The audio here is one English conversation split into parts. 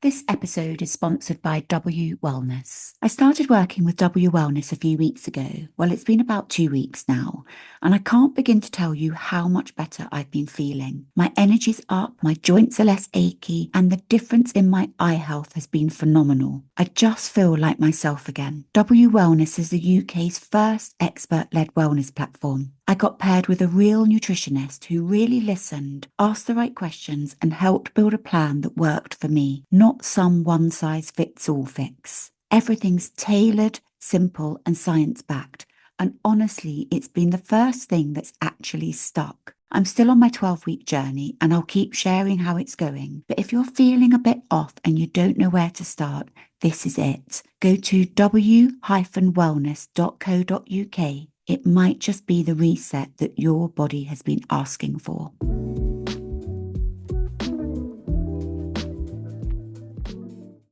This episode is sponsored by W Wellness. I started working with W Wellness a few weeks ago. Well, it's been about 2 weeks now, and I can't begin to tell you how much better I've been feeling. My energy's up, my joints are less achy, and the difference in my eye health has been phenomenal. I just feel like myself again. W Wellness is the UK's first expert-led wellness platform. I got paired with a real nutritionist who really listened, asked the right questions, and helped build a plan that worked for me, not some one-size-fits-all fix. Everything's tailored, simple, and science-backed. And honestly, it's been the first thing that's actually stuck. I'm still on my 12-week journey and I'll keep sharing how it's going. But if you're feeling a bit off and you don't know where to start, this is it. Go to w-wellness.co.uk. It might just be the reset that your body has been asking for.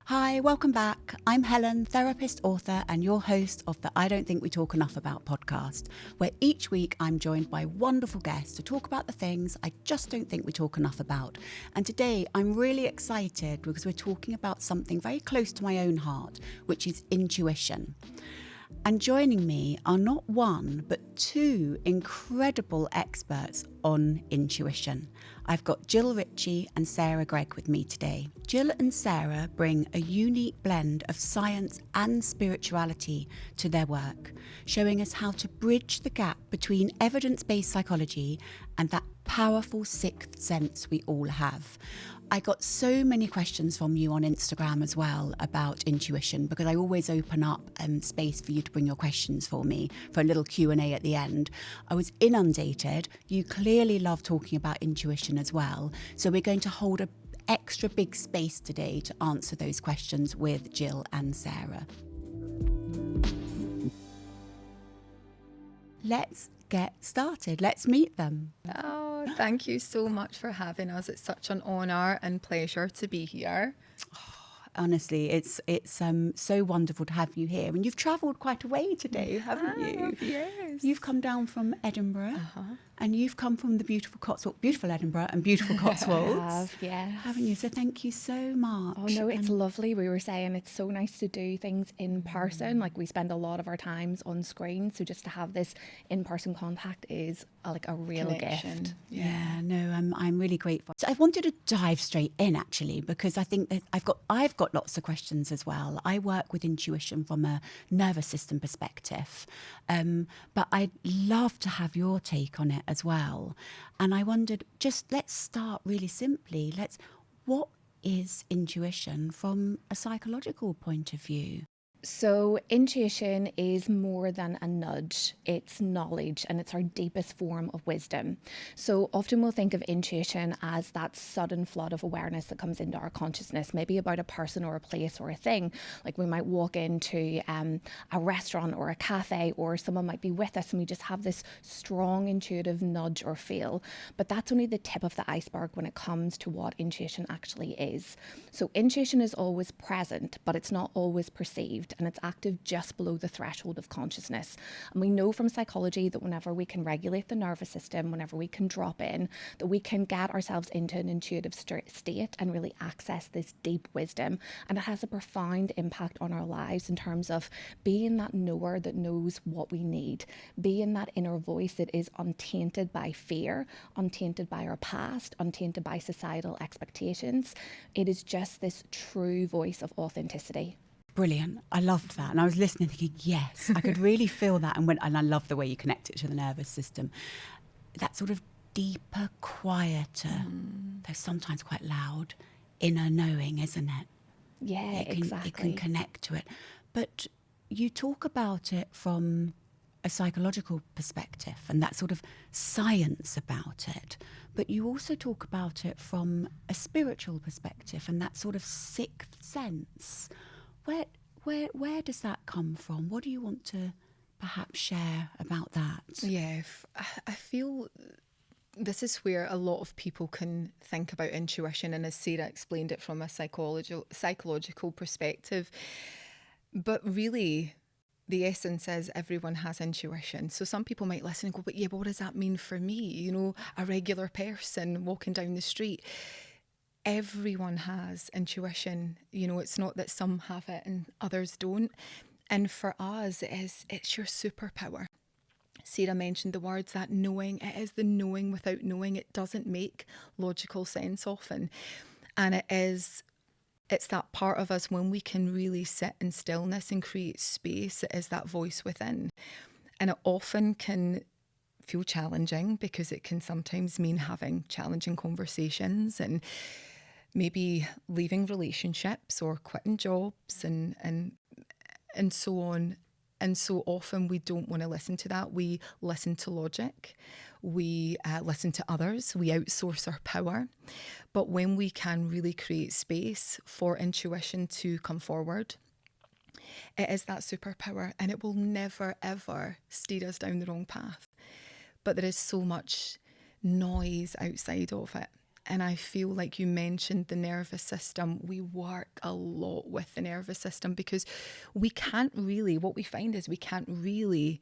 Hi, welcome back. I'm Helen, therapist, author, and your host of the I Don't Think We Talk Enough About podcast, where each week I'm joined by wonderful guests to talk about the things I just don't think we talk enough about. And today I'm really excited because we're talking about something very close to my own heart, which is intuition. And joining me are not one, but two incredible experts on intuition. I've got Jill Ritchie and Sarah Gregg with me today. Jill and Sarah bring a unique blend of science and spirituality to their work, showing us how to bridge the gap between evidence-based psychology and that powerful sixth sense we all have. I got so many questions from you on Instagram as well about intuition, because I always open up space for you to bring your questions for me for a little Q&A at the end. I was inundated. You clearly love talking about intuition as well. So we're going to hold an extra big space today to answer those questions with Jill and Sarah. Let's get started. Let's meet them. Oh, thank you so much for having us. It's such an honour and pleasure to be here. Honestly, it's so wonderful to have you here. And you've travelled quite a way today, haven't you? Yes. You've come down from Edinburgh, and you've come from the beautiful Edinburgh and beautiful Cotswolds. I have, yes. Haven't you? So thank you so much. Oh no, it's lovely. We were saying it's so nice to do things in person. Like, we spend a lot of our times on screen, so just to have this in-person contact is like a real gift. Yeah, no, I'm really grateful. So I wanted to dive straight in, actually, because I think that I've got lots of questions as well. I work with intuition from a nervous system perspective, but I'd love to have your take on it as well. And I wondered, let's start really simply. What is intuition from a psychological point of view? So intuition is more than a nudge. It's knowledge, and it's our deepest form of wisdom. So often we'll think of intuition as that sudden flood of awareness that comes into our consciousness, maybe about a person or a place or a thing. Like, we might walk into a restaurant or a cafe, or someone might be with us and we just have this strong intuitive nudge or feel. But that's only the tip of the iceberg when it comes to what intuition actually is. So intuition is always present, but it's not always perceived. And it's active just below the threshold of consciousness. And we know from psychology that whenever we can regulate the nervous system, whenever we can drop in, that we can get ourselves into an intuitive state and really access this deep wisdom. And it has a profound impact on our lives in terms of being that knower that knows what we need, being that inner voice that is untainted by fear, untainted by our past, untainted by societal expectations. It is just this true voice of authenticity. Brilliant. I loved that. And I was listening thinking, yes, I could really feel that. And I love the way you connect it to the nervous system. That sort of deeper, quieter, though sometimes quite loud, inner knowing, isn't it? Yeah, exactly. It can connect to it. But you talk about it from a psychological perspective and that sort of science about it. But you also talk about it from a spiritual perspective and that sort of sixth sense. Where does that come from? What do you want to perhaps share about that? Yeah, I feel this is where a lot of people can think about intuition, and as Sarah explained it, from a psychological perspective. But really, the essence is everyone has intuition. So some people might listen and go, but what does that mean for me? You know, a regular person walking down the street. everyone has intuition. You know, it's not that some have it and others don't. And for us, it's your superpower. Sarah mentioned the words, that knowing. It is the knowing without knowing. It doesn't make logical sense often. And it's that part of us when we can really sit in stillness and create space. It is that voice within. And it often can feel challenging because it can sometimes mean having challenging conversations and maybe leaving relationships or quitting jobs and so on. And so often we don't want to listen to that. We listen to logic. We listen to others. We outsource our power. But when we can really create space for intuition to come forward, it is that superpower, and it will never, ever steer us down the wrong path. But there is so much noise outside of it. And I feel like you mentioned the nervous system. We work a lot with the nervous system because what we find is we can't really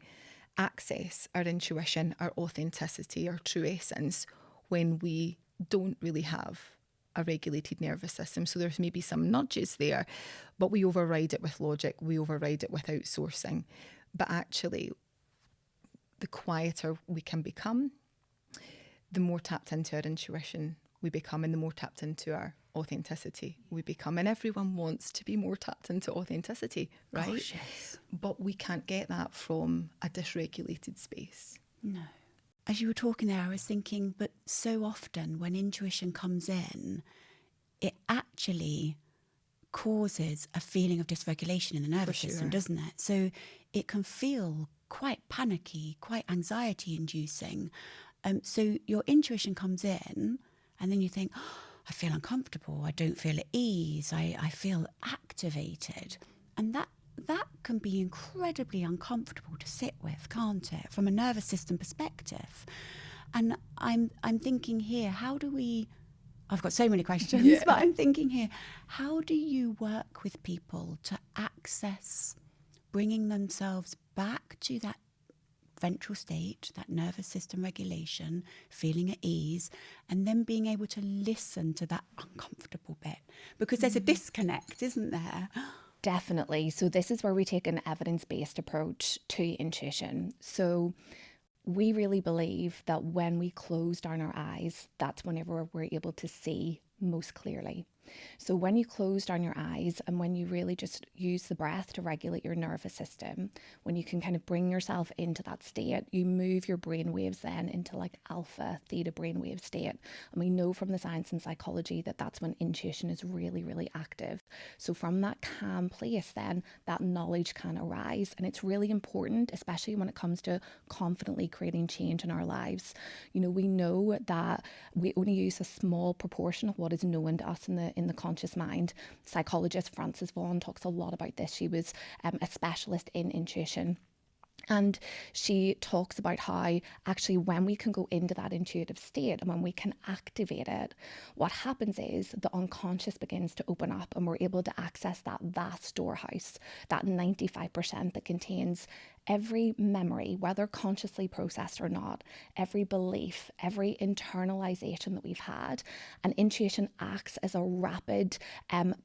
access our intuition, our authenticity, our true essence when we don't really have a regulated nervous system. So there's maybe some nudges there, but we override it with logic. We override it with outsourcing. But actually, the quieter we can become, the more tapped into our intuition we become, and the more tapped into our authenticity we become. And everyone wants to be more tapped into authenticity, right? Gosh, yes. But we can't get that from a dysregulated space. No. As you were talking there, I was thinking, but so often when intuition comes in, it actually causes a feeling of dysregulation in the nervous system, doesn't it? So it can feel quite panicky, quite anxiety inducing. So your intuition comes in and then you think, oh, I feel uncomfortable. I don't feel at ease. I feel activated. And that can be incredibly uncomfortable to sit with, can't it? From a nervous system perspective. And I'm thinking here, I've got so many questions, but I'm thinking here, how do you work with people to access bringing themselves back to that ventral state, that nervous system regulation, feeling at ease, and then being able to listen to that uncomfortable bit? Because there's a disconnect, isn't there? Definitely. So this is where we take an evidence-based approach to intuition. So we really believe that when we close down our eyes, that's whenever we're able to see most clearly. So when you close down your eyes and when you really just use the breath to regulate your nervous system, when you can kind of bring yourself into that state, you move your brain waves then into like alpha, theta brainwave state. And we know from the science and psychology that that's when intuition is really, really active. So from that calm place then, that knowledge can arise. And it's really important, especially when it comes to confidently creating change in our lives. You know, we know that we only use a small proportion of what is known to us in the conscious mind. Psychologist Frances Vaughan talks a lot about this. She was a specialist in intuition. And she talks about how actually when we can go into that intuitive state and when we can activate it, what happens is the unconscious begins to open up and we're able to access that vast storehouse, that 95% that contains every memory, whether consciously processed or not, every belief, every internalization that we've had. And intuition acts as a rapid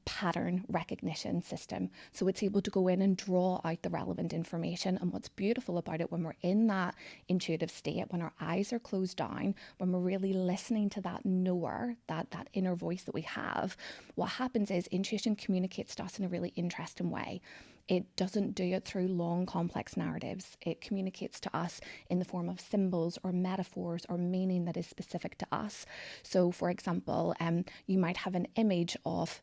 pattern recognition system. So it's able to go in and draw out the relevant information. And what's beautiful about it when we're in that intuitive state, when our eyes are closed down, when we're really listening to that knower, that inner voice that we have, what happens is intuition communicates to us in a really interesting way. It doesn't do it through long, complex narratives. It communicates to us in the form of symbols or metaphors or meaning that is specific to us. So, for example, you might have an image of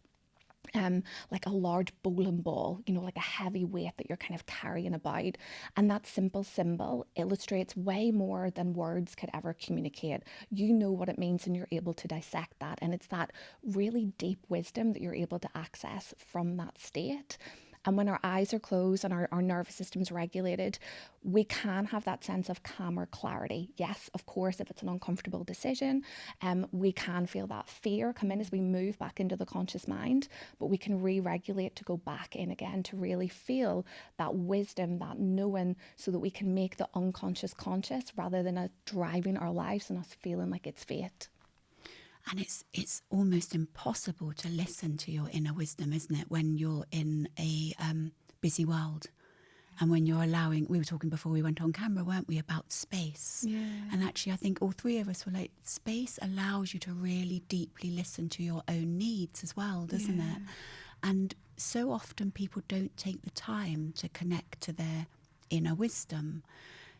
like a large bowling ball, you know, like a heavy weight that you're kind of carrying about. And that simple symbol illustrates way more than words could ever communicate. You know what it means and you're able to dissect that. And it's that really deep wisdom that you're able to access from that state. And when our eyes are closed and our nervous system's regulated, we can have that sense of calmer clarity. Yes, of course, if it's an uncomfortable decision, we can feel that fear come in as we move back into the conscious mind, but we can re-regulate to go back in again to really feel that wisdom, that knowing, so that we can make the unconscious conscious rather than driving our lives and us feeling like it's fate. And it's almost impossible to listen to your inner wisdom, isn't it, when you're in a busy world, and when you're allowing. We were talking before we went on camera, weren't we, about space? Yeah. And actually, I think all three of us were like, space allows you to really deeply listen to your own needs as well, doesn't it? And so often people don't take the time to connect to their inner wisdom.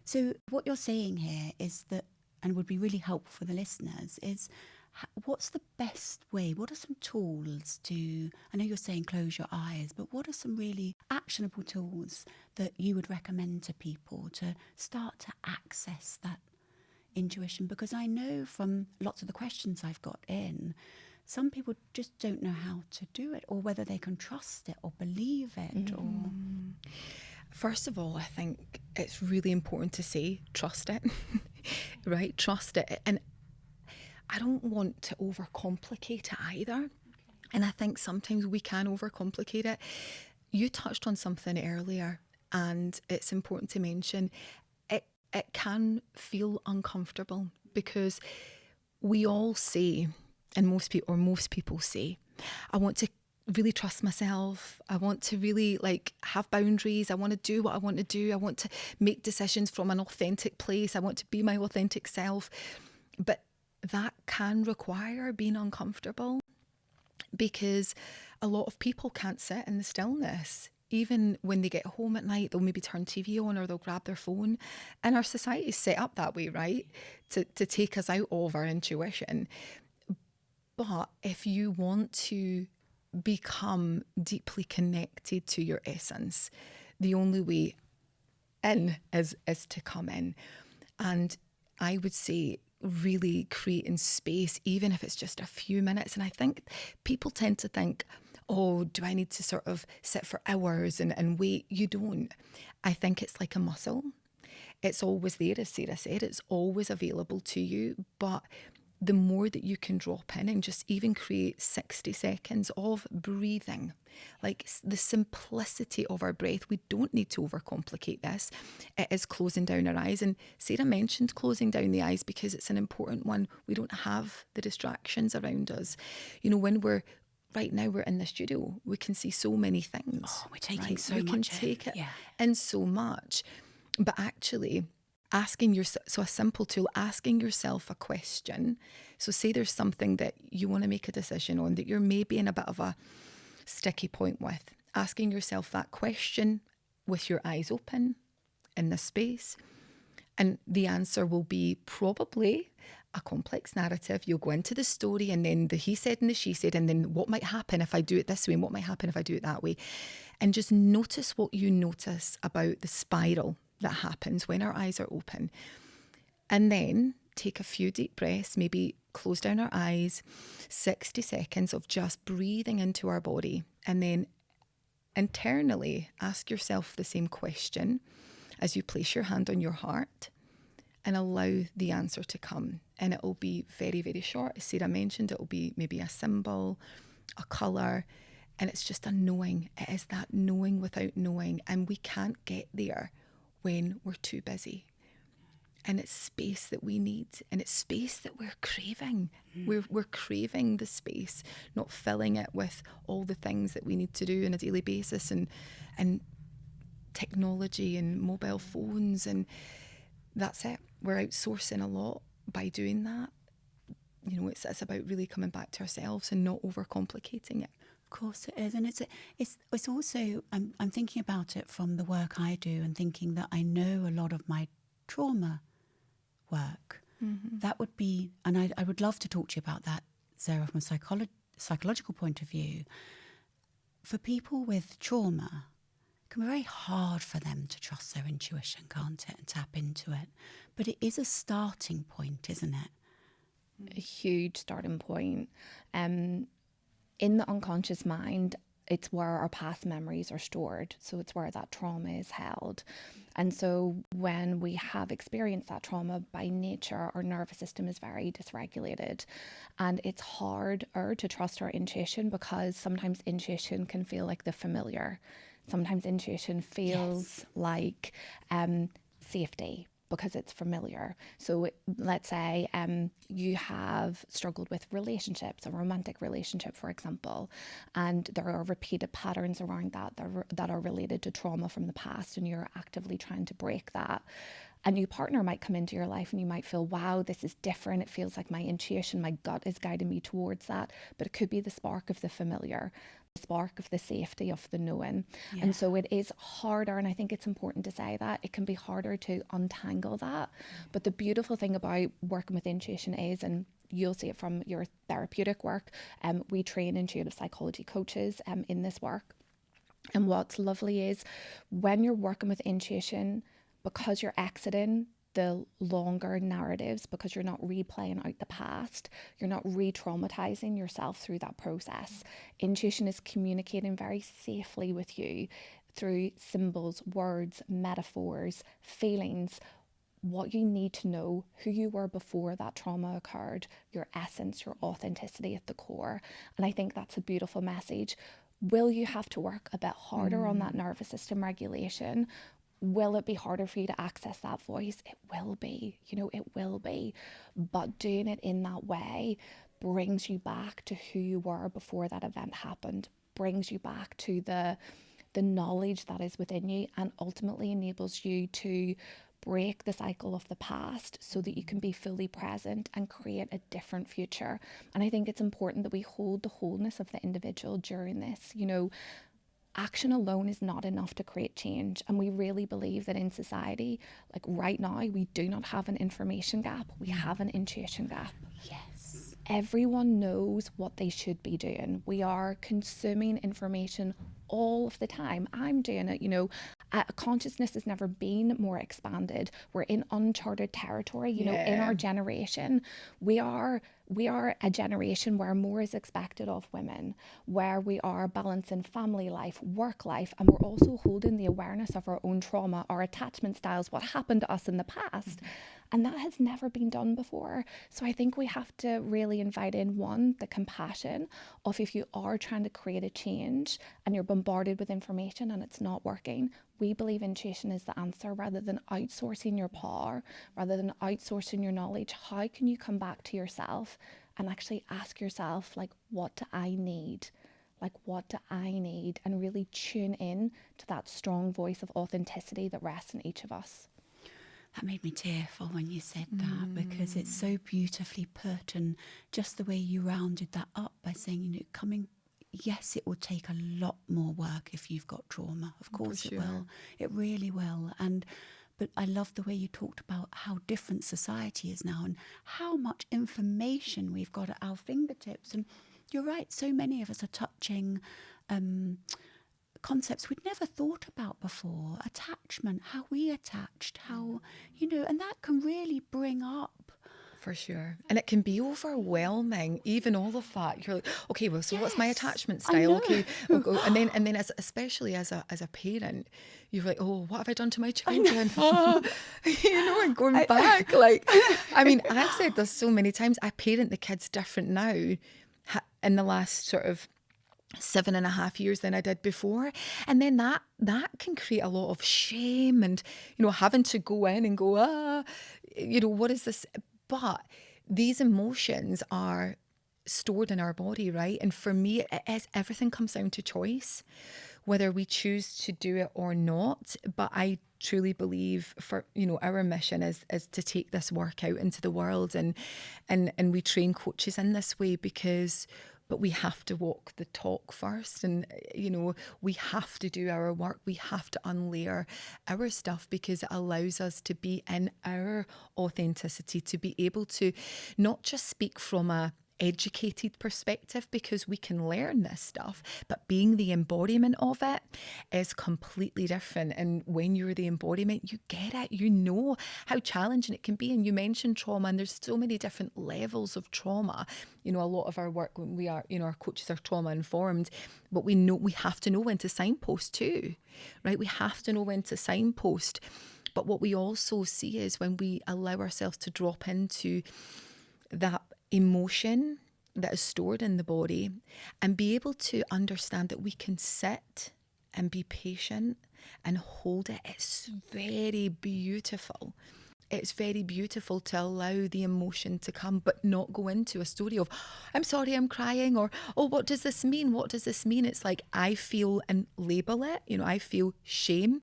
So what you're saying here is that, and would be really helpful for the listeners, is what's the best way? What are some tools to, I know you're saying close your eyes, but what are some really actionable tools that you would recommend to people to start to access that intuition? Because I know from lots of the questions I've got in, some people just don't know how to do it, or whether they can trust it or believe it. Or First of all, I think it's really important to say, trust it, right? Trust it. And I don't want to overcomplicate it either. And I think sometimes we can overcomplicate it. You touched on something earlier, and it's important to mention it can feel uncomfortable, because we all say, and most people say, I want to really trust myself. I want to really have boundaries. I want to do what I want to do. I want to make decisions from an authentic place. I want to be my authentic self. But that can require being uncomfortable, because a lot of people can't sit in the stillness. Even when they get home at night, they'll maybe turn TV on, or they'll grab their phone. And our society is set up that way, right? To take us out of our intuition. But if you want to become deeply connected to your essence, the only way in is to come in. And I would say really creating space, even if it's just a few minutes. And I think people tend to think, oh, do I need to sort of sit for hours and wait? You don't. I think it's like a muscle. It's always there, as Sarah said, it's always available to you. But the more that you can drop in and just even create 60 seconds of breathing, like the simplicity of our breath, we don't need to overcomplicate this. It is closing down our eyes. And Sarah mentioned closing down the eyes because it's an important one. We don't have the distractions around us. You know, when right now we're in the studio, we can see so many things. Oh, we're taking right? so we much can take in. it in so much. But actually, asking yourself, so a simple tool, asking yourself a question. So say there's something that you want to make a decision on that you're maybe in a bit of a sticky point with. Asking yourself that question with your eyes open in the space. And the answer will be probably a complex narrative. You'll go into the story, and then the he said and the she said, and then what might happen if I do it this way, and what might happen if I do it that way. And just notice what you notice about the spiral that happens when our eyes are open. And then take a few deep breaths, maybe close down our eyes, 60 seconds of just breathing into our body. And then internally ask yourself the same question as you place your hand on your heart, and allow the answer to come. And it will be very, very short. As Sarah mentioned, it will be maybe a symbol, a colour, and it's just a knowing. It is that knowing without knowing. And we can't get there when we're too busy. And it's space that we need, and it's space that we're craving. We're craving the space, not filling it with all the things that we need to do on a daily basis, and technology and mobile phones, and that's it. We're outsourcing a lot by doing that. You know, it's about really coming back to ourselves and not overcomplicating it. Of course it is. And it's also, I'm thinking about it from the work I do, and thinking that I know a lot of my trauma work. Mm-hmm. That would be, and I would love to talk to you about that, Sarah, from a psychological point of view. For people with trauma, it can be very hard for them to trust their intuition, can't it, and tap into it. But it is a starting point, isn't it? A huge starting point. In the unconscious mind, it's where our past memories are stored. So it's where that trauma is held. And so when we have experienced that trauma, by nature, our nervous system is very dysregulated. And it's harder to trust our intuition, because sometimes intuition can feel like the familiar. Sometimes intuition feels like safety. because it's familiar. So let's say you have struggled with relationships, a romantic relationship, for example, and there are repeated patterns around that are related to trauma from the past, and you're actively trying to break that. A new partner might come into your life and you might feel, wow, this is different. It feels like my intuition, my gut is guiding me towards that. But it could be the spark of the familiar, the spark of the safety of the knowing. Yeah. And so it is harder. And I think it's important to say that it can be harder to untangle that. But the beautiful thing about working with intuition is, and you'll see it from your therapeutic work, we train intuitive psychology coaches in this work. And what's lovely is when you're working with intuition, because you're exiting the longer narratives, because you're not replaying out the past, you're not re-traumatizing yourself through that process. Intuition is communicating very safely with you through symbols, words, metaphors, feelings, what you need to know, who you were before that trauma occurred, your essence, your authenticity at the core. And I think that's a beautiful message. Will you have to work a bit harder on that nervous system regulation? Will it be harder for you to access that voice? It will be, it will be. But doing it in that way brings you back to who you were before that event happened, brings you back to the knowledge that is within you, and ultimately enables you to break the cycle of the past so that you can be fully present and create a different future. And I think it's important that we hold the wholeness of the individual during this. Action alone is not enough to create change. And we really believe that in society, like right now, we do not have an information gap. We have an intuition gap. Yes. Everyone knows what they should be doing. We are consuming information all of the time. I'm doing it, consciousness has never been more expanded. We're in uncharted territory, in our generation. We are a generation where more is expected of women, where we are balancing family life, work life, and we're also holding the awareness of our own trauma, our attachment styles, what happened to us in the past. And that has never been done before. So I think we have to really invite in, one, the compassion of if you are trying to create a change and you're bombarded with information and it's not working, we believe intuition is the answer. Rather than outsourcing your power, rather than outsourcing your knowledge, how can you come back to yourself and actually ask yourself, like, what do I need? Like, what do I need? And really tune in to that strong voice of authenticity that rests in each of us. That made me tearful when you said that, because it's so beautifully put, and just the way you rounded that up by saying, yes, it will take a lot more work if you've got trauma. Of course it will. It really will. But I love the way you talked about how different society is now and how much information we've got at our fingertips. And you're right, so many of us are touching concepts we'd never thought about before. Attachment, how we attached, how, and that can really bring up. For sure. And it can be overwhelming, even all of that. You're like, okay, well, so what's my attachment style? Okay, I'll go. And then especially as a parent, you're like, oh, what have I done to my children? And going back. I've said this so many times, I parent the kids different now in the last sort of 7.5 years than I did before. And then that can create a lot of shame and, having to go in and go, what is this? But these emotions are stored in our body, right? And for me, everything comes down to choice, whether we choose to do it or not. But I truly believe for, our mission is to take this work out into the world, and we train coaches in this way but we have to walk the talk first, and we have to do our work. We have to unlayer our stuff, because it allows us to be in our authenticity, to be able to not just speak from a educated perspective, because we can learn this stuff, but being the embodiment of it is completely different. And when you're the embodiment, you get it, how challenging it can be. And you mentioned trauma, and there's so many different levels of trauma. A lot of our work, when we are, our coaches are trauma informed, but we have to know when to signpost too, right? We have to know when to signpost. But what we also see is when we allow ourselves to drop into that emotion that is stored in the body and be able to understand that we can sit and be patient and hold it, it's very beautiful. it's very beautiful to allow the emotion to come, but not go into a story of, I'm sorry, I'm crying, or, oh, what does this mean? What does this mean? It's like, I feel and label it, I feel shame,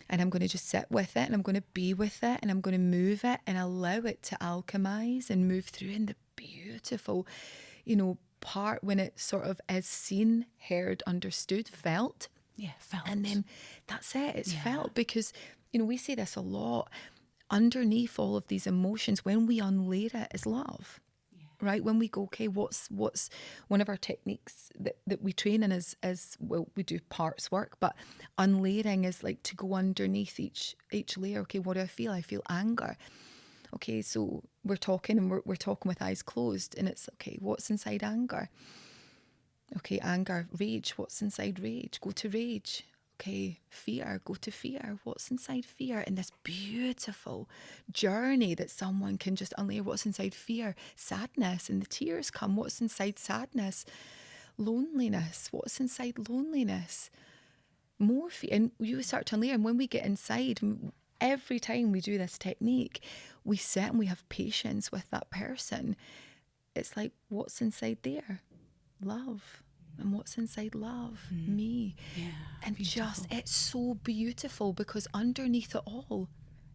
and I'm going to just sit with it, and I'm going to be with it, and I'm going to move it and allow it to alchemize and move through in the beautiful, part when it sort of is seen, heard, understood, felt. Yeah, felt. And then that's it, it's felt, because, we say this a lot. Underneath all of these emotions, when we unlayer it, is love, right? When we go, okay, what's one of our techniques that we train in is, well, we do parts work, but unlayering is like to go underneath each layer. Okay, what do I feel? I feel anger. Okay, so we're talking, and we're talking with eyes closed, and it's, okay, what's inside anger? Okay, anger. Rage, what's inside rage? Go to rage. Okay, fear, go to fear. What's inside fear? In this beautiful journey that someone can just unlayer, what's inside fear? Sadness, and the tears come. What's inside sadness? Loneliness. What's inside loneliness? More fear. And you start to unlayer, and when we get inside, every time we do this technique, we sit and we have patience with that person. It's like, what's inside there? Love. And what's inside love? Me. Yeah, and beautiful. Just, it's so beautiful, because underneath it all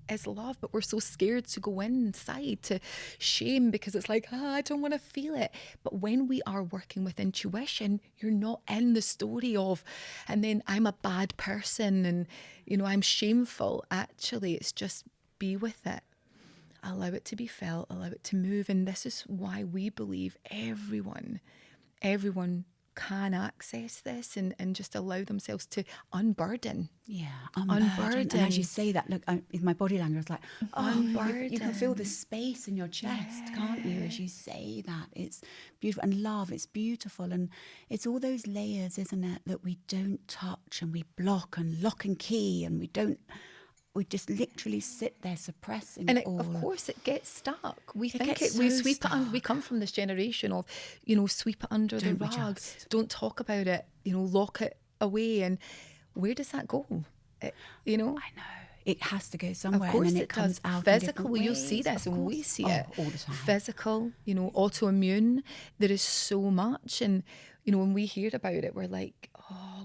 is love, but we're so scared to go inside to shame, because it's like, I don't want to feel it. But when we are working with intuition, you're not in the story of, and then I'm a bad person and, I'm shameful. Actually, it's just be with it. Allow it to be felt, allow it to move. And this is why we believe everyone can access this and just allow themselves to unburden. Yeah, unburden. And as you say that, look, in my body language, it's like, unburden. You can feel the space in your chest, can't you, as you say that? It's beautiful. And love, it's beautiful. And it's all those layers, isn't it, that we don't touch, and we block and lock and key, and we just literally sit there suppressing and it all. Of course, it gets stuck. We We come from this generation of, sweep it under the rug. Don't talk about it. Lock it away. And where does that go? I know. It has to go somewhere. Of course, and then it comes does. out Physical, in you'll see this, and we see it all the time. Physical, autoimmune. There is so much, and when we hear about it, we're like,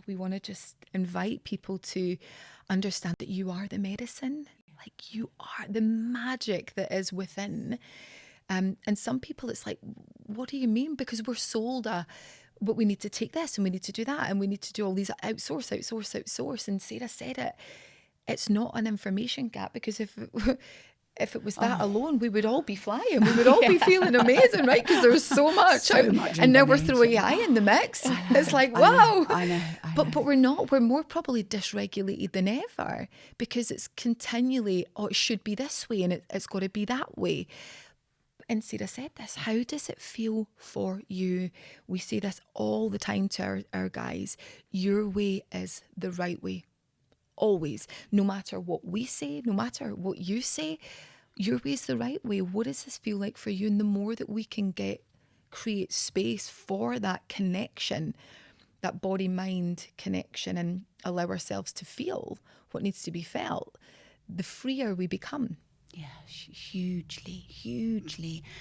we want to just invite people to understand that you are the medicine. Like, you are the magic that is within. And some people, it's like, what do you mean? Because we're sold but we need to take this, and we need to do that, and we need to do all these outsource. And Sarah said it. It's not an information gap, because if it was that alone, we would all be flying. We would all be feeling amazing, right? Because there's so much. And now we're throwing AI in the mix. It's like, wow. I know. But we're not. We're more probably dysregulated than ever, because it's continually, it should be this way, and it's got to be that way. And Sarah said this, how does it feel for you? We say this all the time to our guys. Your way is the right way. Always. No matter what we say, no matter what you say, your way is the right way. What does this feel like for you? And the more that we can create space for that connection, that body-mind connection, and allow ourselves to feel what needs to be felt, the freer we become. Yeah, hugely.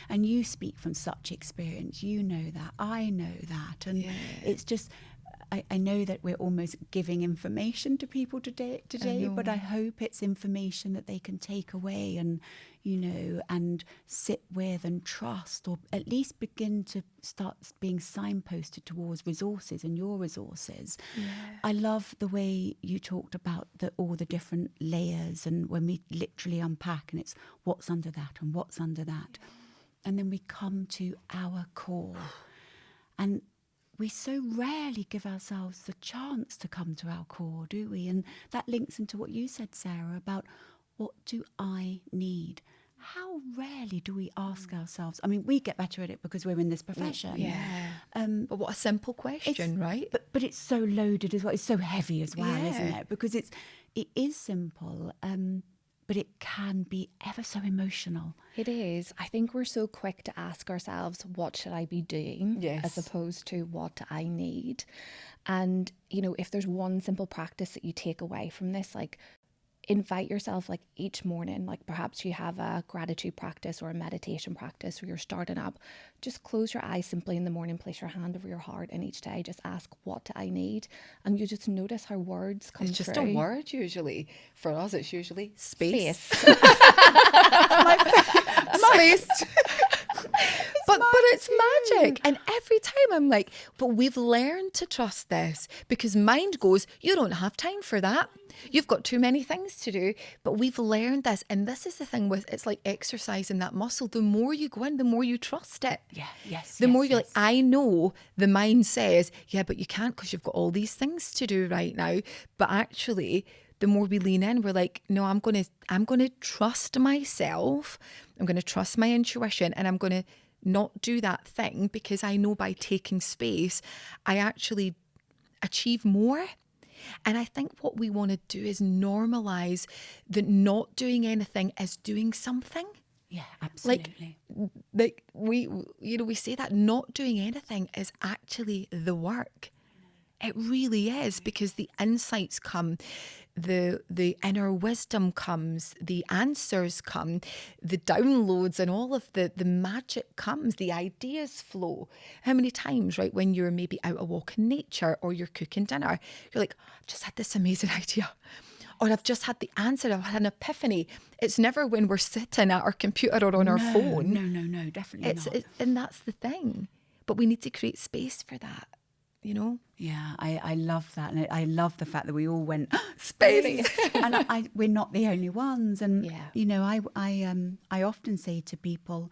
And you speak from such experience. You know that. I know that. And it's just, I know that we're almost giving information to people today, but I hope it's information that they can take away and, and sit with and trust, or at least begin to start being signposted towards resources and your resources. Yeah. I love the way you talked about all the different layers, and when we literally unpack, and it's what's under that and what's under that. And then we come to our core. And we so rarely give ourselves the chance to come to our core, do we? And that links into what you said, Sarah, about what do I need? How rarely do we ask ourselves? I mean, we get better at it because we're in this profession. Yeah. But what a simple question, right? But it's so loaded as well. It's so heavy as well, isn't it? Because it is simple, but it can be ever so emotional. It is. I think we're so quick to ask ourselves, what should I be doing? Yes. As opposed to what do I need? And, if there's one simple practice that you take away from this, like, invite yourself, like each morning, like perhaps you have a gratitude practice or a meditation practice where you're starting up, just close your eyes simply in the morning, place your hand over your heart, and each day just ask, what do I need? And you just notice how words come through. It's just a word usually. For us, it's usually space. Space. Space. But it's magic. And every time I'm like, but we've learned to trust this, because mind goes, you don't have time for that. You've got too many things to do. But we've learned this. And this is the thing with, it's like exercising that muscle. The more you go in, the more you trust it. Yeah, yes. The more you're like, I know the mind says, yeah, but you can't because you've got all these things to do right now. But actually, the more we lean in, we're like, no, I'm going to trust myself. I'm going to trust my intuition, and I'm going to not do that thing, because I know by taking space, I actually achieve more. And I think what we want to do is normalize that not doing anything is doing something. Yeah, absolutely. Like we say that not doing anything is actually the work. It really is, because the insights come, the inner wisdom comes, the answers come, the downloads, and all of the magic comes, the ideas flow. How many times, right, when you're maybe out a walk in nature or you're cooking dinner, you're like, I've just had this amazing idea. Or I've just had the answer, I've had an epiphany. It's never when we're sitting at our computer or on our phone. No, definitely not. And that's the thing. But we need to create space for that, you know? Yeah, I love that. And I love the fact that we all went, space! And we're not the only ones. And, you know, I often say to people,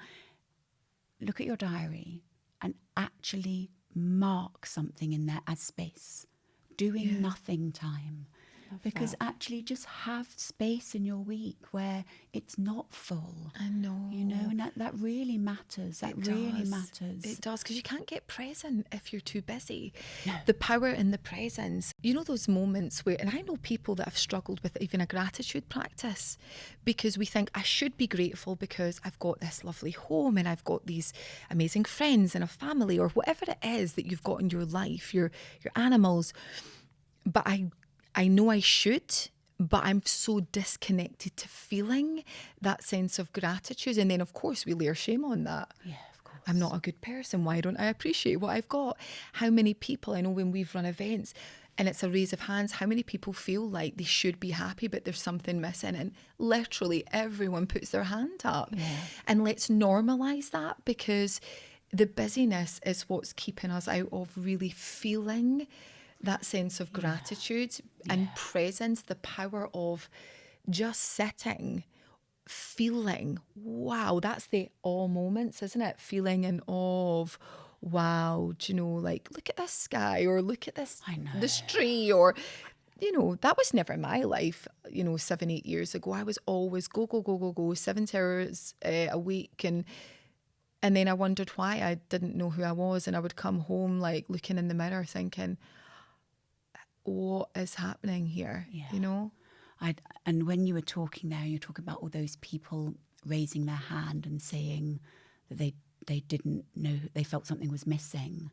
look at your diary and actually mark something in there as space. Doing nothing time. Because actually just have space in your week where it's not full. I know. You know, and that really matters. That really matters. It does, because you can't get present if you're too busy. No. The power in the presence. You know those moments where, and I know people that have struggled with even a gratitude practice, because we think, I should be grateful because I've got this lovely home and I've got these amazing friends and a family, or whatever it is that you've got in your life, your animals. But I know I should, but I'm so disconnected to feeling that sense of gratitude. And then, of course, we layer shame on that. Yeah, of course. I'm not a good person. Why don't I appreciate what I've got? How many people, I know when we've run events and it's a raise of hands, how many people feel like they should be happy, but there's something missing? And literally everyone puts their hand up. Yeah. And let's normalize that, because the busyness is what's keeping us out of really feeling that sense of gratitude and presence, the power of just sitting, feeling, wow, that's the awe moments, isn't it? Feeling in awe of, wow, do you know, like, look at this sky, or look at this, this tree, or, you know, that was never my life, 7-8 years ago. I was always go, 7 hours a week, and then I wondered why I didn't know who I was, and I would come home like looking in the mirror thinking, what is happening here? You know? And when you were talking there, you're talking about all those people raising their hand and saying that they didn't know, they felt something was missing.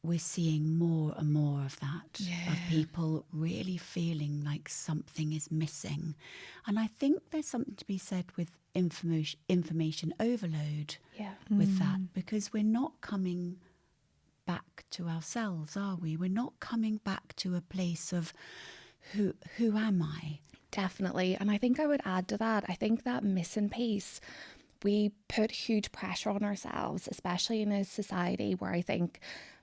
We're seeing more and more of that, of people really feeling like something is missing. And I think there's something to be said with information overload with that, because we're not coming back to ourselves, are we? We're not coming back to a place of who am I? Definitely. And I think I would add to that, I think that missing piece, we put huge pressure on ourselves, especially in a society where I think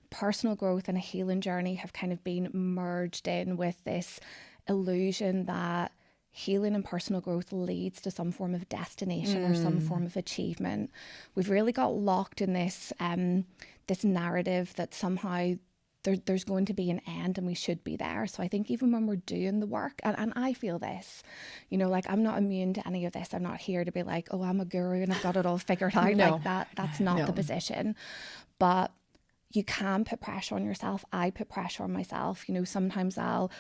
personal growth and a healing journey have kind of been merged in with this illusion that healing and personal growth leads to some form of destination or some form of achievement. We've really got locked in this this narrative that somehow there's going to be an end and we should be there. So I think even when we're doing the work, and I feel this, like I'm not immune to any of this. I'm not here to be like, oh, I'm a guru and I've got it all figured out like that. That's not the position. But you can put pressure on yourself. I put pressure on myself. Sometimes I'll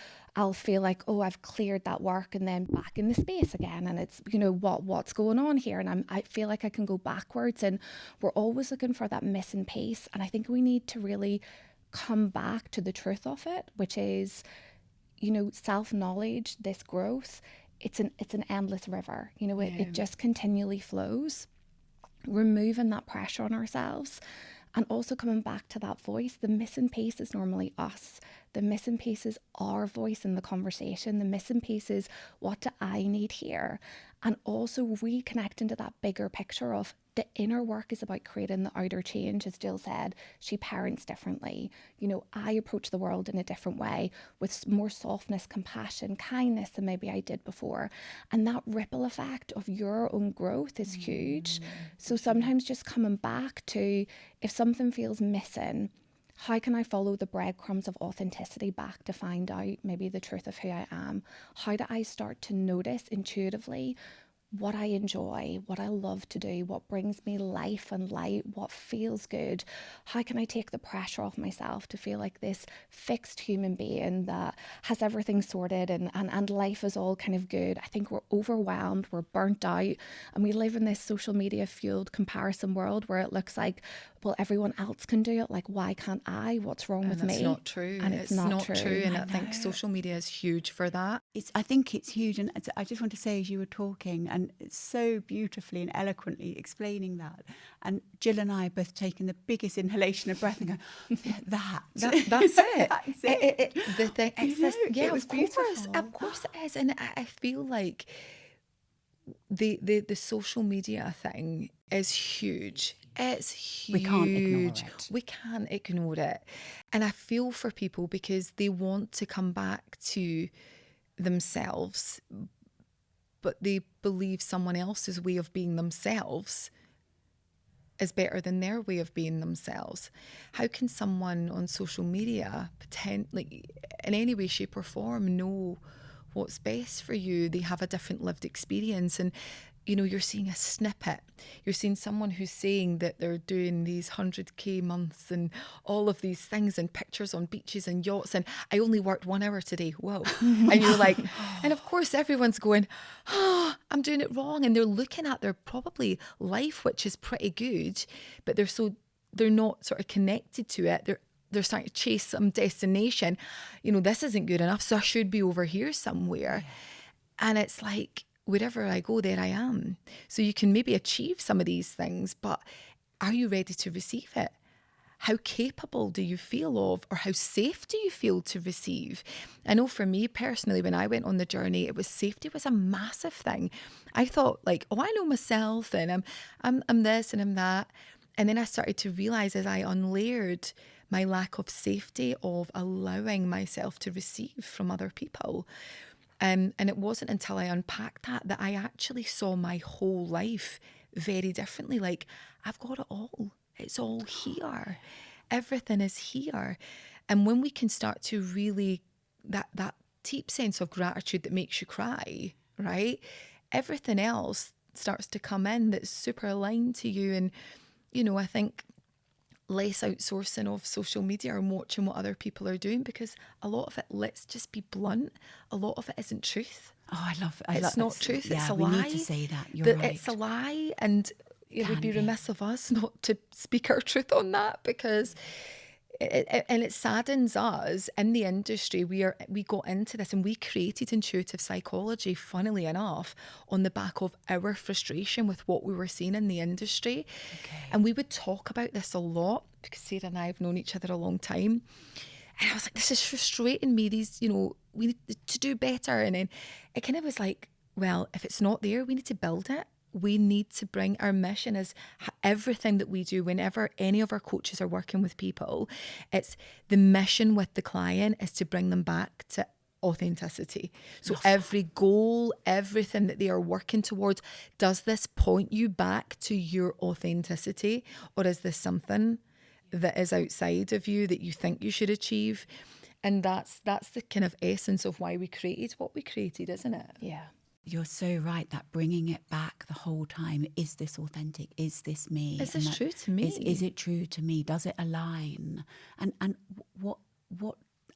feel like, oh, I've cleared that work, and then back in the space again. And it's, what's going on here? And I feel like I can go backwards, and we're always looking for that missing piece. And I think we need to really come back to the truth of it, which is, self-knowledge, this growth it's an endless river. You know, it just continually flows. Removing that pressure on ourselves, and also coming back to that voice. The missing piece is normally us. The missing piece is our voice in the conversation. The missing piece is, what do I need here? And also reconnecting to that bigger picture of the inner work is about creating the outer change. As Jill said, she parents differently. You know, I approach the world in a different way with more softness, compassion, kindness than maybe I did before. And that ripple effect of your own growth is huge. So sometimes just coming back to, if something feels missing, how can I follow the breadcrumbs of authenticity back to find out maybe the truth of who I am? How do I start to notice intuitively what I enjoy, what I love to do, what brings me life and light, what feels good? How can I take the pressure off myself to feel like this fixed human being that has everything sorted and life is all kind of good? I think we're overwhelmed, we're burnt out, and we live in this social media fueled comparison world where it looks like, well, everyone else can do it, like why can't I? What's wrong with me? It's not true. And it's not true. And I think social media is huge for that. I think it's huge, and I just want to say, as you were talking, and it's so beautifully and eloquently explaining that, and Jill and I are both taking the biggest inhalation of breath and going, that's it. That's it. The thing, it was beautiful. Of course it is. And I feel like the social media thing is huge. It's huge. We can't ignore it. We can't ignore it. And I feel for people because they want to come back to themselves, but they believe someone else's way of being themselves is better than their way of being themselves. How can someone on social media pretend, like, in any way, shape or form, know what's best for you? They have a different lived experience, and you know, you're seeing a snippet. You're seeing someone who's saying that they're doing these 100k months and all of these things and pictures on beaches and yachts, and I only worked 1 hour today. Whoa. And you're like, and of course everyone's going, oh, I'm doing it wrong. And they're looking at their probably life, which is pretty good, but they're not sort of connected to it. They're starting to chase some destination. You know, this isn't good enough, so I should be over here somewhere. And it's like, wherever I go, there I am. So you can maybe achieve some of these things, but are you ready to receive it? How capable do you feel of, or how safe do you feel to receive? I know for me personally, when I went on the journey, safety was a massive thing. I thought like, oh, I know myself, and I'm this and I'm that. And then I started to realize, as I unlayered my lack of safety of allowing myself to receive from other people. And it wasn't until I unpacked that I actually saw my whole life very differently. Like, I've got it all. It's all here. Everything is here. And when we can start to really, that deep sense of gratitude that makes you cry, right? Everything else starts to come in that's super aligned to you. And, you know, I think less outsourcing of social media and watching what other people are doing, because a lot of it, let's just be blunt, a lot of it isn't truth. Oh, I love it. It's not truth. Yeah, it's a we lie. need to say that. You're right. It's a lie, and it would be remiss of us not to speak our truth on that, because it saddens us in the industry. We got into this and we created intuitive psychology, funnily enough, on the back of our frustration with what we were seeing in the industry. Okay. And we would talk about this a lot, because Sarah and I have known each other a long time. And I was like, this is frustrating me. These, you know, we need to do better. And then it kind of was like, well, if it's not there, we need to build it. We need to bring our mission as everything that we do. Whenever any of our coaches are working with people, it's the mission with the client is to bring them back to authenticity. So every goal, everything that they are working towards, does this point you back to your authenticity, or is this something that is outside of you that you think you should achieve? And that's the kind of essence of why we created what we created, isn't it? Yeah. You're so right, that bringing it back the whole time. Is this authentic? Is this me? Is this true to me? Is it true to me? Does it align? And what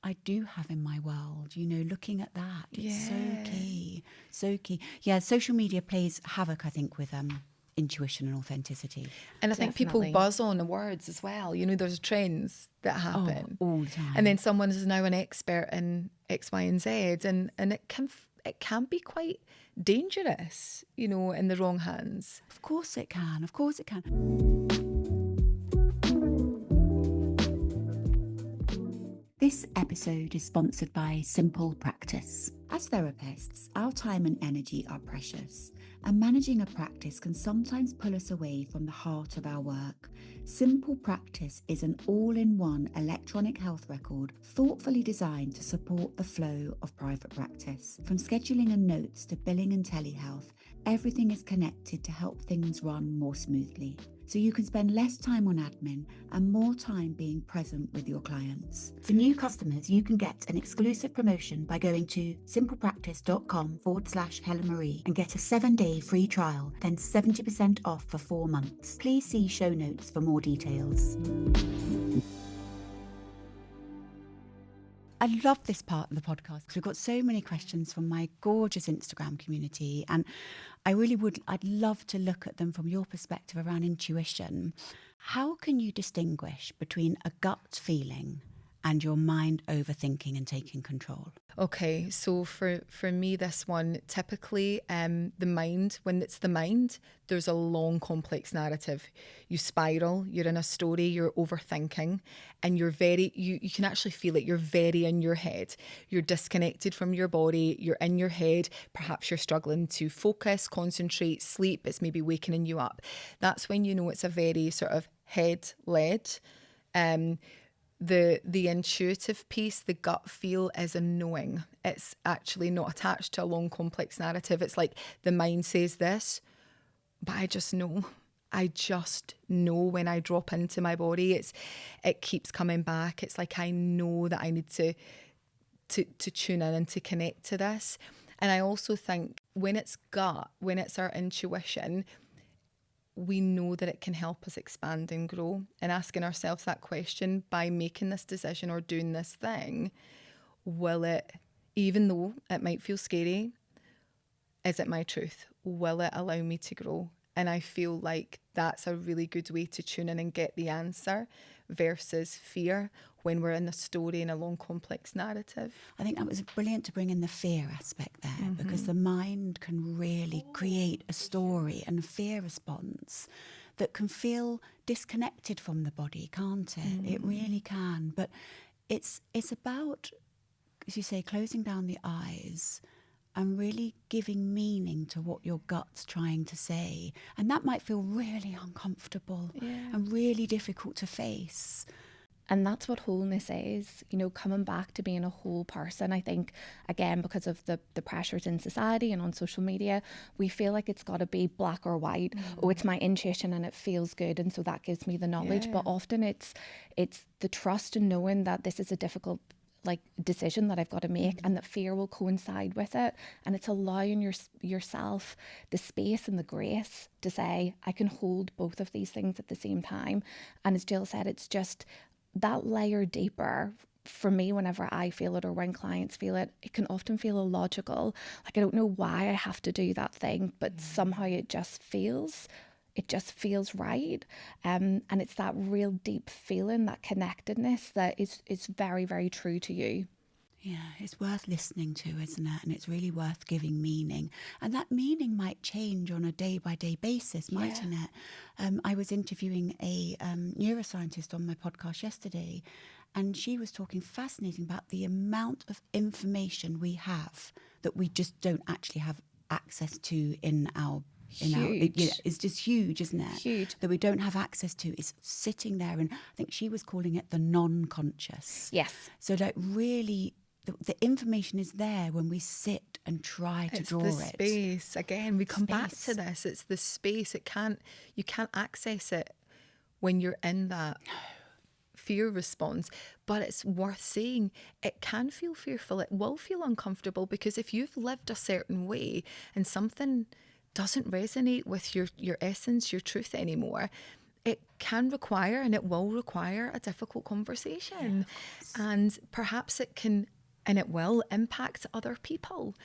I do have in my world, you know, looking at that, it's so key. Yeah, social media plays havoc, I think, with intuition and authenticity. And I think people buzz on the words as well. You know, there's trends that happen all the time. And then someone is now an expert in X, Y, and Z, and it can it can be quite dangerous, you know, in the wrong hands. Of course it can. Of course it can. This episode is sponsored by Simple Practice. As therapists, our time and energy are precious, and managing a practice can sometimes pull us away from the heart of our work. Simple Practice is an all-in-one electronic health record thoughtfully designed to support the flow of private practice. From scheduling and notes to billing and telehealth, everything is connected to help things run more smoothly, so you can spend less time on admin and more time being present with your clients. For new customers, you can get an exclusive promotion by going to simplepractice.com/Helen Marie and get a 7-day free trial, then 70% off for 4 months. Please see show notes for more details. I love this part of the podcast because we've got so many questions from my gorgeous Instagram community, and I'd love to look at them from your perspective around intuition. How can you distinguish between a gut feeling and your mind overthinking and taking control? Okay, so for me, this one, typically the mind, when it's the mind, there's a long, complex narrative. You spiral, you're in a story, you're overthinking, and you can actually feel it. You're very in your head. You're disconnected from your body, you're in your head. Perhaps you're struggling to focus, concentrate, sleep. It's maybe wakening you up. That's when you know it's a very sort of head-led. The intuitive piece, the gut feel, is a knowing. It's actually not attached to a long, complex narrative. It's like the mind says this, but I just know. I just know when I drop into my body. It keeps coming back. It's like I know that I need to tune in and to connect to this. And I also think when it's gut, when it's our intuition, we know that it can help us expand and grow. And asking ourselves that question, by making this decision or doing this thing, will it, even though it might feel scary, is it my truth? Will it allow me to grow? And I feel like that's a really good way to tune in and get the answer versus fear when we're in a story in a long, complex narrative. I think that was brilliant to bring in the fear aspect there, because the mind can really create a story and a fear response that can feel disconnected from the body, can't it? It really can. But it's about, as you say, closing down the eyes and really giving meaning to what your gut's trying to say. And that might feel really uncomfortable and really difficult to face. And that's what wholeness is, you know, coming back to being a whole person. I think, again, because of the pressures in society and on social media, we feel like it's got to be black or white. Oh, it's my intuition and it feels good, and so that gives me the knowledge. But often it's the trust in knowing that this is a difficult decision that I've got to make, and that fear will coincide with it. And it's allowing yourself the space and the grace to say, I can hold both of these things at the same time. And as Jill said, it's just that layer deeper. For me, whenever I feel it or when clients feel it, it can often feel illogical. Like, I don't know why I have to do that thing, but somehow it just feels right. And it's that real deep feeling, that connectedness that is very, very true to you. Yeah, it's worth listening to, isn't it? And it's really worth giving meaning. And that meaning might change on a day-by-day basis, mightn't it? I was interviewing a neuroscientist on my podcast yesterday, and she was talking fascinating about the amount of information we have that we just don't actually have access to in our... it's just huge, isn't it? Huge. That we don't have access to. It's sitting there, and I think she was calling it the non-conscious. Yes. So like really... The information is there when we sit and try to draw it. It's the space. Again, we come back to this. It's the space. You can't access it when you're in that fear response. But it's worth saying, it can feel fearful. It will feel uncomfortable, because if you've lived a certain way and something doesn't resonate with your essence, your truth anymore, it can require, and it will require, a difficult conversation. And perhaps it can... and it will impact other people.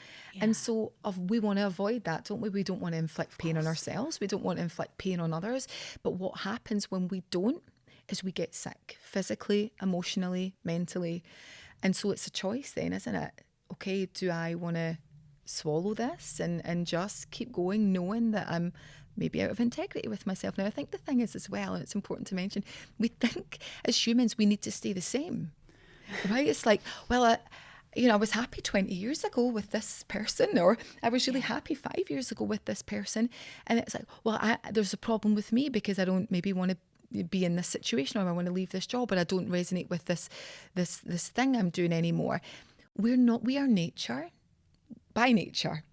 And so we want to avoid that, don't we? We don't want to inflict pain on ourselves. We don't want to inflict pain on others. But what happens when we don't is we get sick, physically, emotionally, mentally. And so it's a choice then, isn't it? Okay, do I want to swallow this and just keep going, knowing that I'm maybe out of integrity with myself. Now, I think the thing is as well, and it's important to mention, we think as humans we need to stay the same, right? It's like, well, I was happy 20 years ago with this person, or I was really happy 5 years ago with this person. And it's like, well, there's a problem with me because I don't maybe want to be in this situation, or I want to leave this job, but I don't resonate with this thing I'm doing anymore. We are nature, by nature.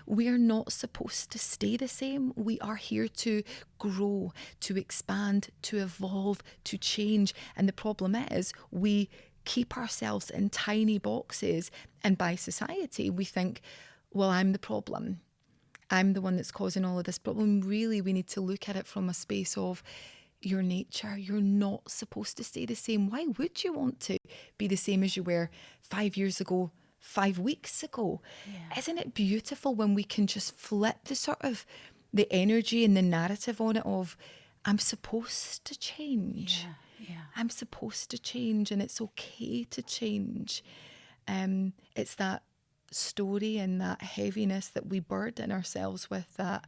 We are not supposed to stay the same. We are here to grow, to expand, to evolve, to change. And the problem is we keep ourselves in tiny boxes, and by society we think, well, I'm the problem. I'm the one that's causing all of this problem. Really, we need to look at it from a space of your nature. You're not supposed to stay the same. Why would you want to be the same as you were 5 years ago, 5 weeks ago? Isn't it beautiful when we can just flip the energy and the narrative on it of, I'm supposed to change. I'm supposed to change, and it's okay to change. It's that story and that heaviness that we burden ourselves with, that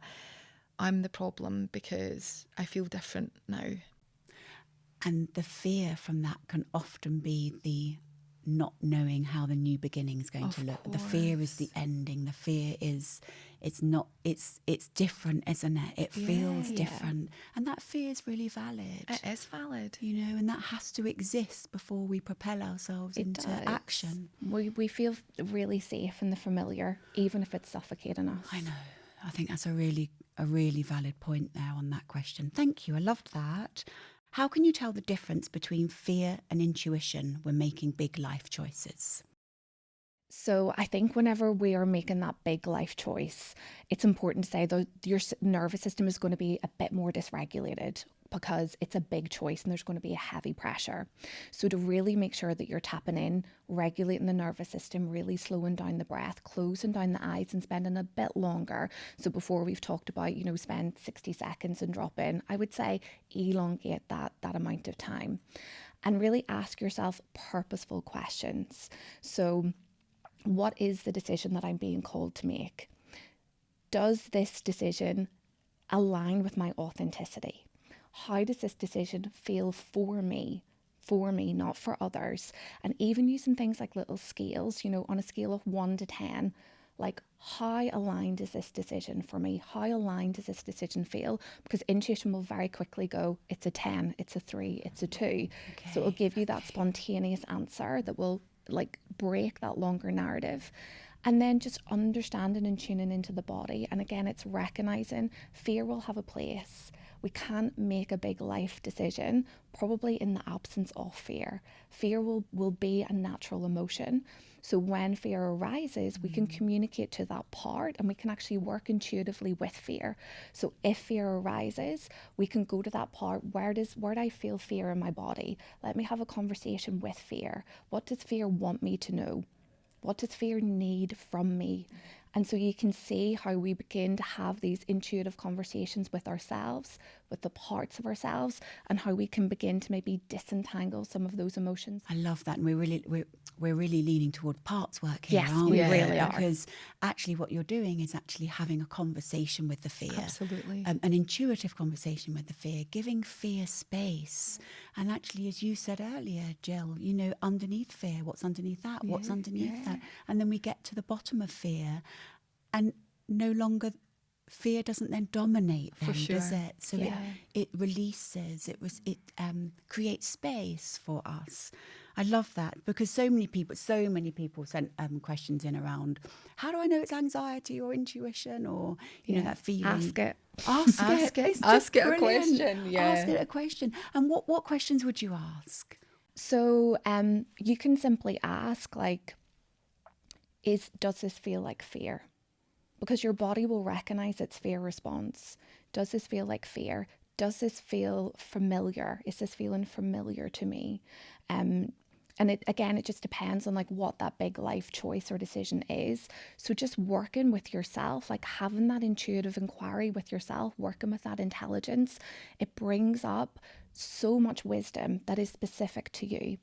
I'm the problem because I feel different now. And the fear from that can often be the not knowing how the new beginning is going to look. The fear is the ending. The fear is, it's different, isn't it? It feels different. And that fear is really valid. It is valid. And that has to exist before we propel ourselves into action. We feel really safe in the familiar, even if it's suffocating us. I know. I think that's a really valid point there on that question. Thank you. I loved that. How can you tell the difference between fear and intuition when making big life choices? So I think whenever we are making that big life choice, it's important to say that your nervous system is going to be a bit more dysregulated, because it's a big choice and there's going to be a heavy pressure. So to really make sure that you're tapping in, regulating the nervous system, really slowing down the breath, closing down the eyes and spending a bit longer. So before we've talked about, spend 60 seconds and drop in, I would say elongate that amount of time and really ask yourself purposeful questions. So what is the decision that I'm being called to make? Does this decision align with my authenticity? How does this decision feel for me, not for others? And even using things like little scales, on a scale of 1 to 10, like how aligned is this decision for me? How aligned does this decision feel? Because intuition will very quickly go, it's a 10, it's a 3, it's a 2. Okay, so it'll give you that spontaneous answer that will break that longer narrative. And then just understanding and tuning into the body. And again, it's recognizing fear will have a place. We can't make a big life decision probably in the absence of fear. Fear will be a natural emotion. So when fear arises, we can communicate to that part, and we can actually work intuitively with fear. So if fear arises, we can go to that part. Where do I feel fear in my body? Let me have a conversation with fear. What does fear want me to know? What does fear need from me? And so you can see how we begin to have these intuitive conversations with ourselves, with the parts of ourselves, and how we can begin to maybe disentangle some of those emotions. I love that. And we're really leaning toward parts work here, yes, aren't we? we really are. Because actually what you're doing is actually having a conversation with the fear. Absolutely. An intuitive conversation with the fear, giving fear space. And actually, as you said earlier, Jill, underneath fear, what's underneath that? What's underneath that? And then we get to the bottom of fear, and no longer fear doesn't then dominate them, does it? So it releases, it creates space for us. I love that, because so many people sent questions in around, how do I know it's anxiety or intuition or that feeling? Ask it. Ask it. It's ask it brilliant. A question. Yeah. Ask it a question. And what questions would you ask? So you can simply ask, does this feel like fear? Because your body will recognize its fear response. Does this feel like fear? Does this feel familiar? Is this feeling familiar to me? And it just depends on what that big life choice or decision is. So just working with yourself, having that intuitive inquiry with yourself, working with that intelligence, it brings up so much wisdom that is specific to you.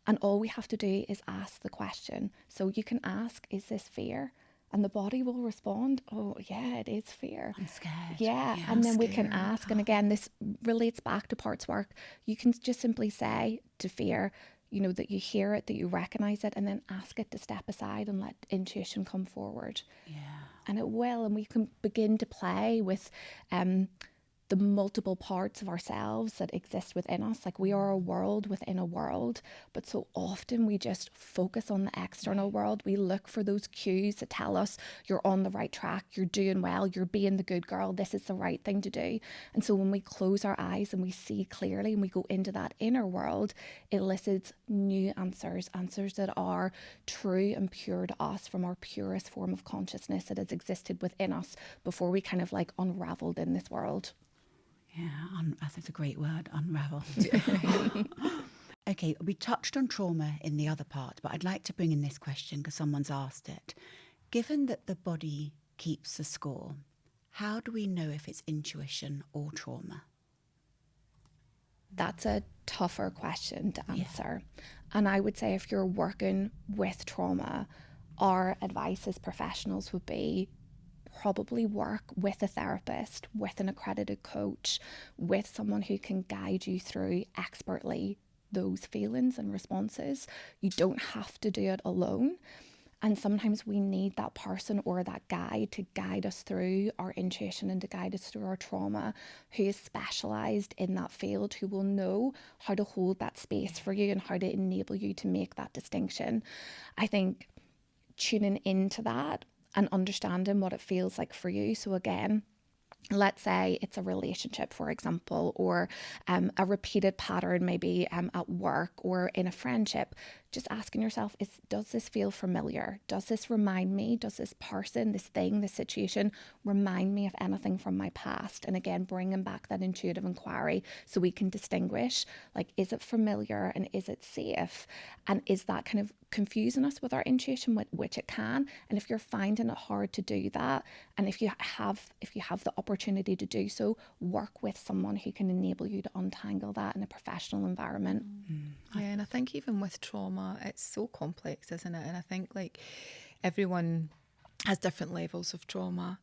And all we have to do is ask the question. So you can ask, is this fear? And the body will respond, oh, yeah, it is fear. I'm scared. Yeah, Yeah, and I'm then we can scared. ask, and again, this relates back to parts work. You can just simply say to fear, you know, that you hear it, that you recognize it, and then ask it to step aside and let intuition come forward. Yeah. And it will, and we can begin to play with the multiple parts of ourselves that exist within us. Like, we are a world within a world, but so often we just focus on the external world. We look for those cues that tell us you're on the right track, you're doing well, you're being the good girl, this is the right thing to do. And so when we close our eyes and we see clearly and we go into that inner world, it elicits new answers that are true and pure to us, from our purest form of consciousness that has existed within us before we kind of like unraveled in this world. Yeah, that's a great word, unravel. Okay, we touched on trauma in the other part, but I'd like to bring in this question because someone's asked it. Given that the body keeps the score, how do we know if it's intuition or trauma? That's a tougher question to answer. Yeah. And I would say if you're working with trauma, our advice as professionals would be probably work with a therapist, with an accredited coach, with someone who can guide you through expertly those feelings and responses. You don't have to do it alone. And sometimes we need that person or that guide to guide us through our intuition and to guide us through our trauma, who is specialised in that field, who will know how to hold that space for you and how to enable you to make that distinction. I think tuning into that and understanding what it feels like for you. So again, let's say it's a relationship, for example, or a repeated pattern, maybe at work or in a friendship. Just asking yourself, does this feel familiar? Does this remind me? Does this person, this thing, this situation remind me of anything from my past? And again, bringing back that intuitive inquiry so we can distinguish, like, is it familiar and is it safe? And is that kind of confusing us with our intuition, which it can? And if you're finding it hard to do that, and if you have the opportunity to do so, work with someone who can enable you to untangle that in a professional environment. Yeah, and I think even with trauma, it's so complex, isn't it? And I think like everyone has different levels of trauma.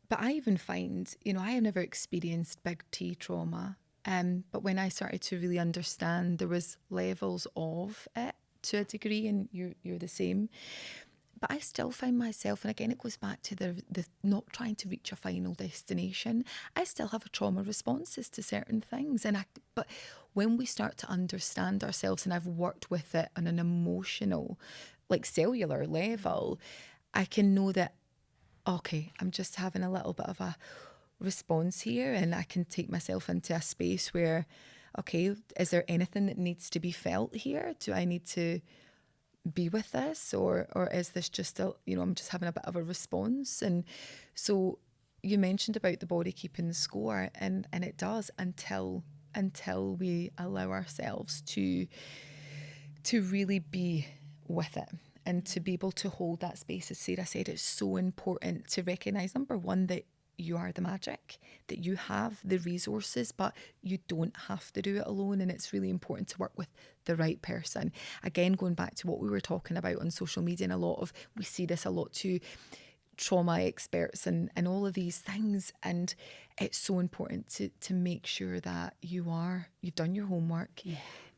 But I even find, I have never experienced big T trauma. But when I started to really understand there was levels of it to a degree, and you're the same. But I still find myself, and again, it goes back to the not trying to reach a final destination. I still have a trauma responses to certain things. But when we start to understand ourselves, and I've worked with it on an emotional, like cellular level, I can know that, okay, I'm just having a little bit of a response here, and I can take myself into a space where, okay, is there anything that needs to be felt here? Do I need to be with this, or is this just I'm just having a bit of a response? And so you mentioned about the body keeping the score, and it does until we allow ourselves to really be with it and to be able to hold that space. As Sarah said, it's so important to recognise, number one, that you are the magic, that you have the resources, but you don't have to do it alone. And it's really important to work with the right person. Again, going back to what we were talking about on social media, and we see this a lot too, trauma experts and all of these things. And it's so important to make sure that you've done your homework,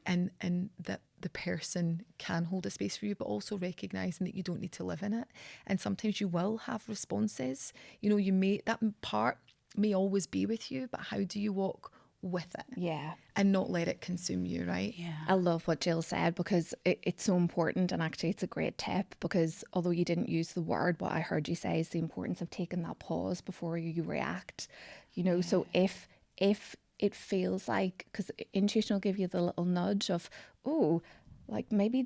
and that the person can hold a space for you, but also recognising that you don't need to live in it. And sometimes you will have responses. That part may always be with you, but how do you walk with it? Yeah. And not let it consume you, right? Yeah. I love what Jill said, because it's so important, and actually it's a great tip, because although you didn't use the word, what I heard you say is the importance of taking that pause before you react. So if it feels like, because intuition will give you the little nudge of, oh, like maybe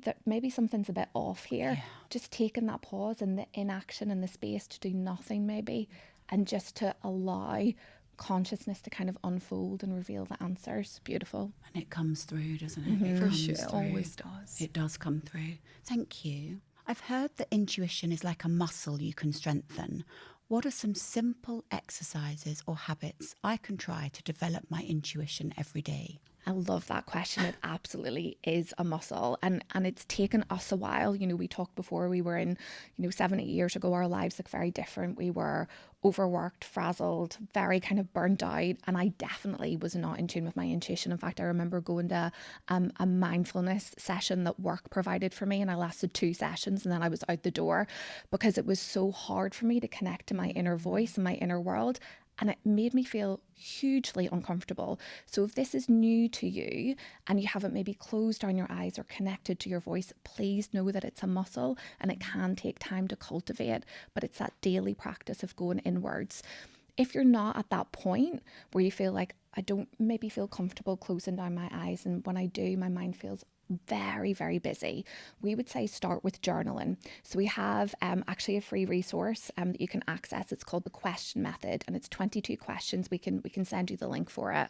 something's a bit off here. Yeah. Just taking that pause and the inaction and the space to do nothing maybe, and just to allow consciousness to kind of unfold and reveal the answers. Beautiful. And it comes through, doesn't it? Mm-hmm. It For comes sure, it through. always does. It does come through. Thank you. I've heard that intuition is like a muscle you can strengthen. What are some simple exercises or habits I can try to develop my intuition every day? I love that question. It absolutely is a muscle, and it's taken us a while. You know, we talked before, we were in, 7, 8 years ago, our lives look very different. We were overworked, frazzled, very kind of burnt out, and I definitely was not in tune with my intuition. In fact, I remember going to a mindfulness session that work provided for me, and I lasted 2 sessions and then I was out the door because it was so hard for me to connect to my inner voice and my inner world. And it made me feel hugely uncomfortable. So if this is new to you and you haven't maybe closed down your eyes or connected to your voice, please know that it's a muscle and it can take time to cultivate, but it's that daily practice of going inwards. If you're not at that point where you feel like, I don't maybe feel comfortable closing down my eyes, and when I do, my mind feels very, very busy, we would say start with journaling. So we have actually a free resource that you can access. It's called the question method, and it's 22 questions. We can send you the link for it.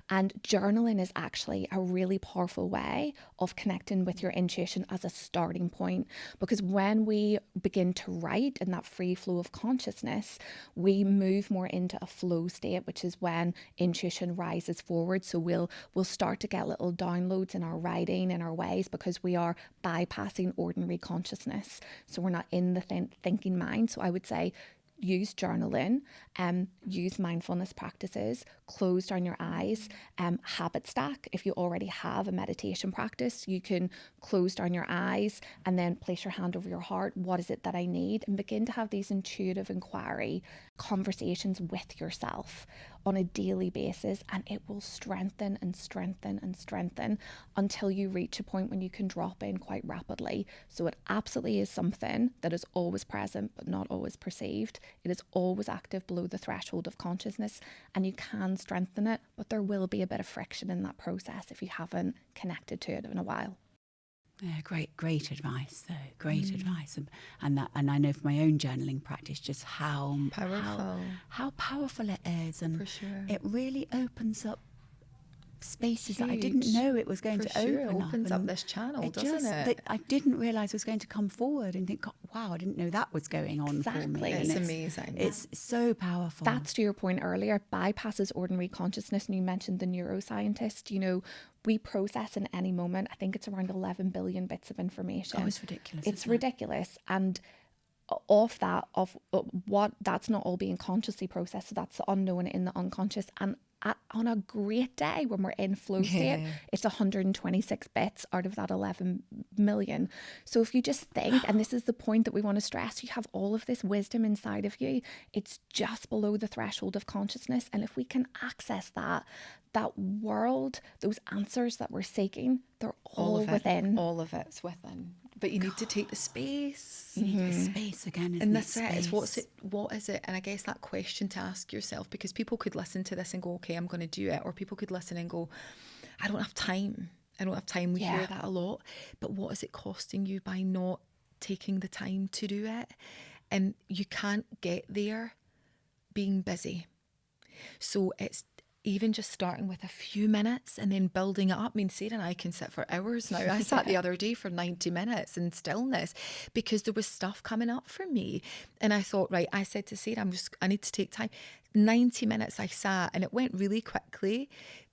And journaling is actually a really powerful way of connecting with your intuition as a starting point, because when we begin to write in that free flow of consciousness, we move more into a flow state, which is when intuition rises forward. So we'll start to get little downloads in our writing and our ways, because we are bypassing ordinary consciousness. So we're not in the thinking mind. So I would say use journaling, use mindfulness practices, close down your eyes, habit stack. If you already have a meditation practice, you can close down your eyes and then place your hand over your heart. What is it that I need? And begin to have these intuitive inquiry conversations with yourself on a daily basis, and it will strengthen and strengthen and strengthen until you reach a point when you can drop in quite rapidly. So it absolutely is something that is always present but not always perceived. It is always active below the threshold of consciousness, and you can strengthen it, but there will be a bit of friction in that process if you haven't connected to it in a while. Yeah, great advice though. Great advice, and I know from my own journaling practice just how powerful it is, and for sure, it really opens up spaces that I Huge. didn't know it was going For to sure. open It opens up. up this channel, doesn't just, it? that I didn't realise was going to come forward and think, God, wow, I didn't know that was going on for me. It's And amazing. It's so powerful. That's to your point earlier, bypasses ordinary consciousness. And you mentioned the neuroscientist, we process in any moment, I think it's around 11 billion bits of information. Oh, it's ridiculous. It's ridiculous. And off that, that's not all being consciously processed. So that's the unknown in the unconscious. And on a great day when we're in flow state, it's 126 bits out of that 11 million. So if you just think, and this is the point that we want to stress, you have all of this wisdom inside of you. It's just below the threshold of consciousness. And if we can access that world, those answers that we're seeking, they're all within. All of it's within. But you need to take the space. You need the space again, and that's it. What is it? And I guess that question to ask yourself, because people could listen to this and go, okay, I'm going to do it. Or people could listen and go, I don't have time. We hear that a lot. But what is it costing you by not taking the time to do it? And you can't get there being busy. So it's even just starting with a few minutes and then building it up. I mean, Sarah and I can sit for hours now. I sat the other day for 90 minutes in stillness because there was stuff coming up for me. And I thought, right, I said to Sarah, I need to take time. 90 minutes I sat, and it went really quickly.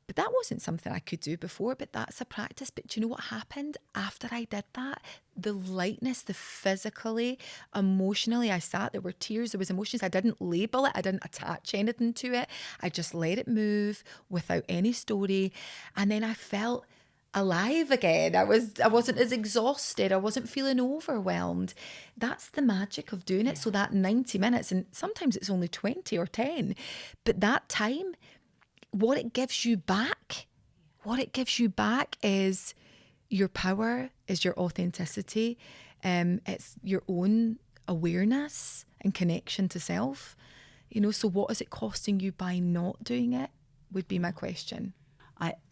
But that wasn't something I could do before, but that's a practice. But do you know what happened after I did that? The lightness, the physically, emotionally, I sat, there were tears, there was emotions. I didn't label it. I didn't attach anything to it. I just let it move without any story. And then I felt alive again. I wasn't as exhausted. I wasn't feeling overwhelmed. That's the magic of doing it. So that 90 minutes, and sometimes it's only 20 or 10, but that time, what it gives you back is your power, is your authenticity. It's your own awareness and connection to self. So what is it costing you by not doing it would be my question.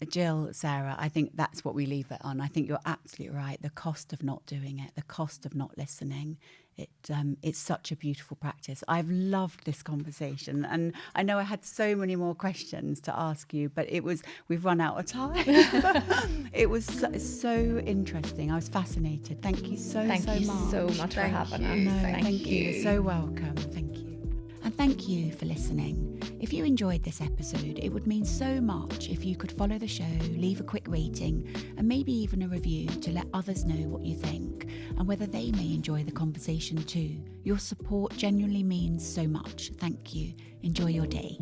Jill, Sarah, I think that's what we leave it on. I think you're absolutely right. The cost of not doing it, the cost of not listening. It's such a beautiful practice. I've loved this conversation, and I know I had so many more questions to ask you, but we've run out of time. It was so interesting. I was fascinated. Thank you so much. Thank you so much for having us. No, thank you. You're so welcome. Thank you. And thank you for listening. If you enjoyed this episode, it would mean so much if you could follow the show, leave a quick rating, and maybe even a review to let others know what you think and whether they may enjoy the conversation too. Your support genuinely means so much. Thank you. Enjoy your day.